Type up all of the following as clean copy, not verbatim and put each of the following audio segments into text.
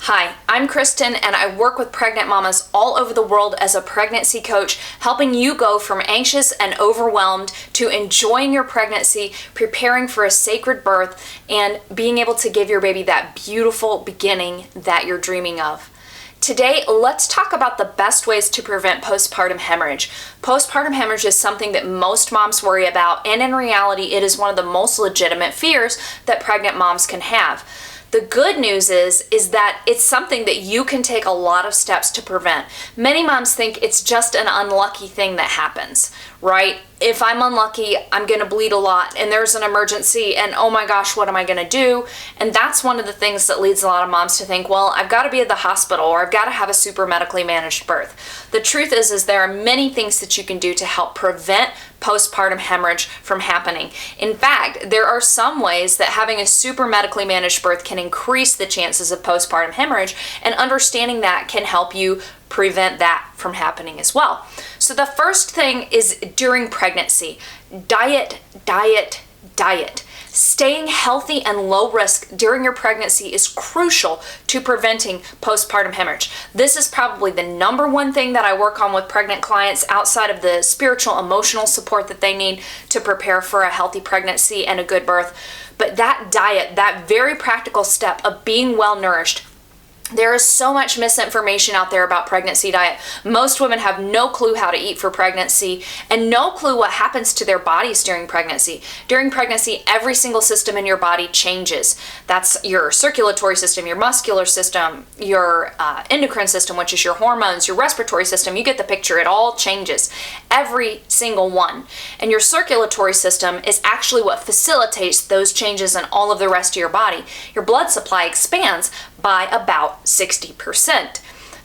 Hi, I'm Kristen and I work with pregnant mamas all over the world as a pregnancy coach, helping you go from anxious and overwhelmed to enjoying your pregnancy, preparing for a sacred birth, and being able to give your baby that beautiful beginning that you're dreaming of. Today, let's talk about the best ways to prevent postpartum hemorrhage. Postpartum hemorrhage is something that most moms worry about, and in reality, it is one of the most legitimate fears that pregnant moms can have. The good news is that it's something that you can take a lot of steps to prevent. Many moms think it's just an unlucky thing that happens, right? If I'm unlucky, I'm going to bleed a lot and there's an emergency and oh my gosh, what am I going to do? And that's one of the things that leads a lot of moms to think, well, I've got to be at the hospital or I've got to have a super medically managed birth. The truth is there are many things that you can do to help prevent postpartum hemorrhage from happening. In fact, there are some ways that having a super medically managed birth can increase the chances of postpartum hemorrhage, and understanding that can help you prevent that from happening as well. So the first thing is during pregnancy, diet. Staying healthy and low risk during your pregnancy is crucial to preventing postpartum hemorrhage. This is probably the number one thing that I work on with pregnant clients outside of the spiritual, emotional support that they need to prepare for a healthy pregnancy and a good birth. But that diet, that very practical step of being well nourished. There is so much misinformation out there about pregnancy diet. Most women have no clue how to eat for pregnancy and no clue what happens to their bodies during pregnancy. During pregnancy, every single system in your body changes. That's your circulatory system, your muscular system, your endocrine system, which is your hormones, your respiratory system. You get the picture. It all changes. Every single one. And your circulatory system is actually what facilitates those changes in all of the rest of your body. Your blood supply expands by about 60%.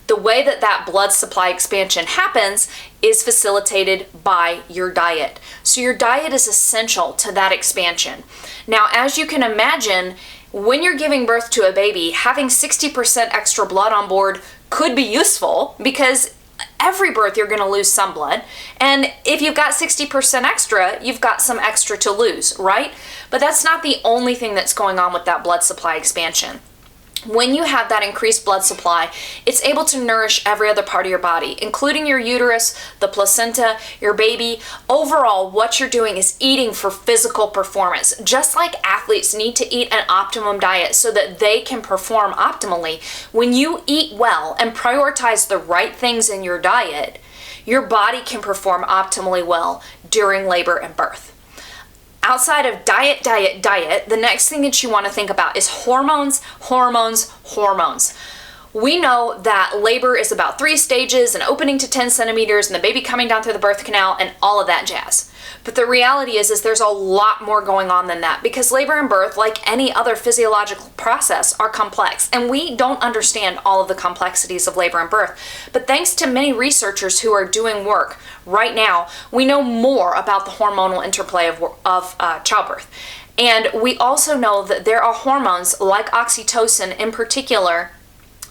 The way that blood supply expansion happens is facilitated by your diet. So your diet is essential to that expansion. Now, as you can imagine, when you're giving birth to a baby, having 60% extra blood on board could be useful because every birth you're going to lose some blood. And if you've got 60% extra, you've got some extra to lose, right? But that's not the only thing that's going on with that blood supply expansion. When you have that increased blood supply, it's able to nourish every other part of your body, including your uterus, the placenta, your baby. Overall, what you're doing is eating for physical performance. Just like athletes need to eat an optimum diet so that they can perform optimally, when you eat well and prioritize the right things in your diet, your body can perform optimally well during labor and birth. Outside of diet, the next thing that you want to think about is hormones. We know that labor is about 3 stages, an opening to 10 centimeters, and the baby coming down through the birth canal, and all of that jazz. But the reality is there's a lot more going on than that, because labor and birth, like any other physiological process, are complex, and we don't understand all of the complexities of labor and birth. But thanks to many researchers who are doing work right now, we know more about the hormonal interplay of childbirth. And we also know that there are hormones like oxytocin in particular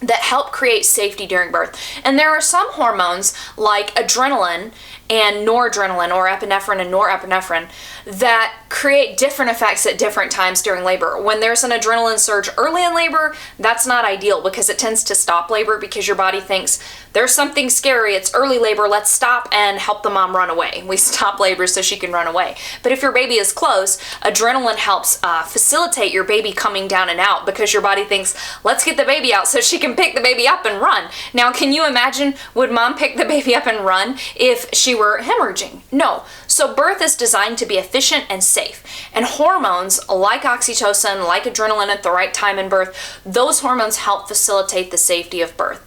that help create safety during birth. And there are some hormones like adrenaline and noradrenaline, or epinephrine and norepinephrine, that create different effects at different times during labor. When there's an adrenaline surge early in labor, that's not ideal because it tends to stop labor because your body thinks there's something scary, it's early labor, let's stop and help the mom run away. We stop labor so she can run away. But if your baby is close, adrenaline helps facilitate your baby coming down and out because your body thinks, let's get the baby out so she can pick the baby up and run. Now, can you imagine, would mom pick the baby up and run if she were hemorrhaging? No. So birth is designed to be efficient and safe. And hormones like oxytocin, like adrenaline at the right time in birth, those hormones help facilitate the safety of birth.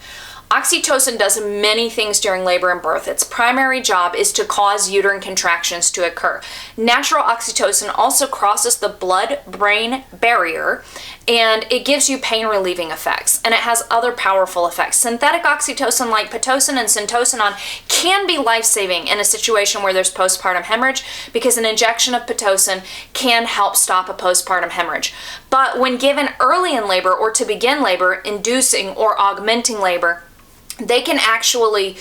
Oxytocin does many things during labor and birth. Its primary job is to cause uterine contractions to occur. Natural oxytocin also crosses the blood-brain barrier, and it gives you pain-relieving effects, and it has other powerful effects. Synthetic oxytocin like Pitocin and Syntocinon can be life-saving in a situation where there's postpartum hemorrhage because an injection of Pitocin can help stop a postpartum hemorrhage. But when given early in labor or to begin labor, inducing or augmenting labor, they can actually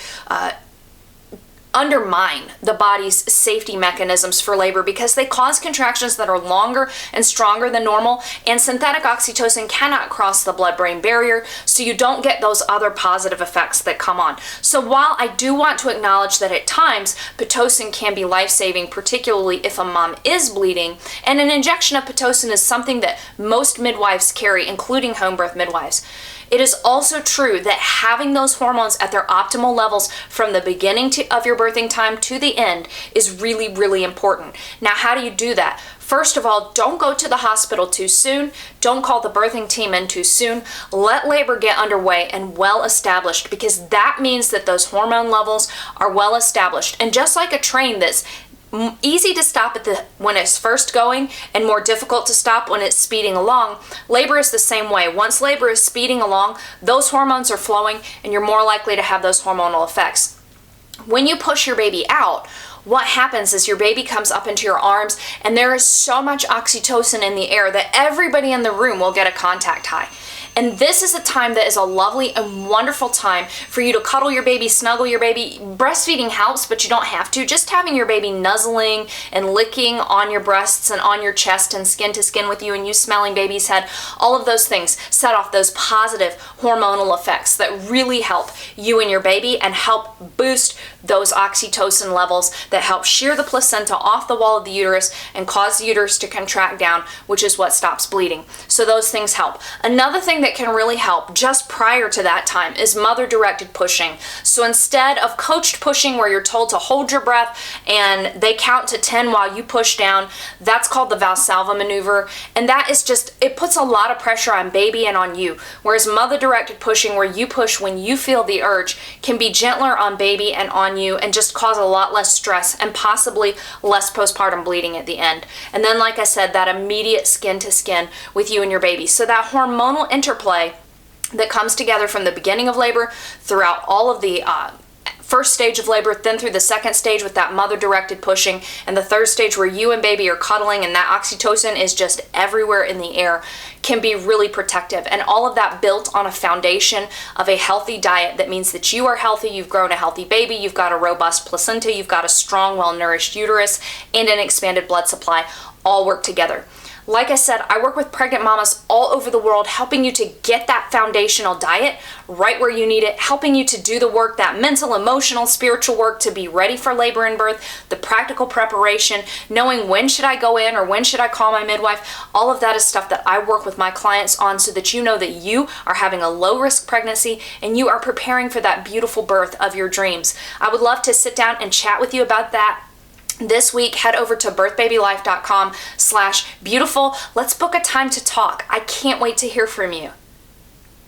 undermine the body's safety mechanisms for labor because they cause contractions that are longer and stronger than normal, and synthetic oxytocin cannot cross the blood-brain barrier, so you don't get those other positive effects that come on. So while I do want to acknowledge that at times Pitocin can be life-saving, particularly if a mom is bleeding, and an injection of Pitocin is something that most midwives carry, including home birth midwives, it is also true that having those hormones at their optimal levels from the beginning of your birthing time to the end is really, really important. Now, how do you do that? First of all, don't go to the hospital too soon. Don't call the birthing team in too soon. Let labor get underway and well established, because that means that those hormone levels are well established. And just like a train that's easy to stop when it's first going and more difficult to stop when it's speeding along, labor is the same way. Once labor is speeding along, those hormones are flowing and you're more likely to have those hormonal effects. When you push your baby out, what happens is your baby comes up into your arms and there is so much oxytocin in the air that everybody in the room will get a contact high. And this is a time that is a lovely and wonderful time for you to cuddle your baby, snuggle your baby. Breastfeeding helps, but you don't have to. Just having your baby nuzzling and licking on your breasts and on your chest and skin to skin with you, and you smelling baby's head, all of those things set off those positive hormonal effects that really help you and your baby and help boost those oxytocin levels that help shear the placenta off the wall of the uterus and cause the uterus to contract down, which is what stops bleeding. So those things help. Another thing that can really help just prior to that time is mother-directed pushing. So instead of coached pushing where you're told to hold your breath and they count to 10 while you push down, that's called the Valsalva maneuver, and that is just, it puts a lot of pressure on baby and on you. Whereas mother-directed pushing, where you push when you feel the urge, can be gentler on baby and on you and just cause a lot less stress and possibly less postpartum bleeding at the end. And then, like I said, that immediate skin to skin with you and your baby. So that hormonal interplay that comes together from the beginning of labor throughout all of the first stage of labor, then through the second stage with that mother-directed pushing, and the third stage where you and baby are cuddling and that oxytocin is just everywhere in the air, can be really protective. And all of that built on a foundation of a healthy diet that means that you are healthy, you've grown a healthy baby, you've got a robust placenta, you've got a strong, well-nourished uterus, and an expanded blood supply, all work together. Like I said, I work with pregnant mamas all over the world, helping you to get that foundational diet right where you need it, helping you to do the work, that mental, emotional, spiritual work to be ready for labor and birth, the practical preparation, knowing when should I go in or when should I call my midwife. All of that is stuff that I work with my clients on so that you know that you are having a low-risk pregnancy and you are preparing for that beautiful birth of your dreams. I would love to sit down and chat with you about that. This week, head over to birthbabylife.com/beautiful. Let's book a time to talk. I can't wait to hear from you.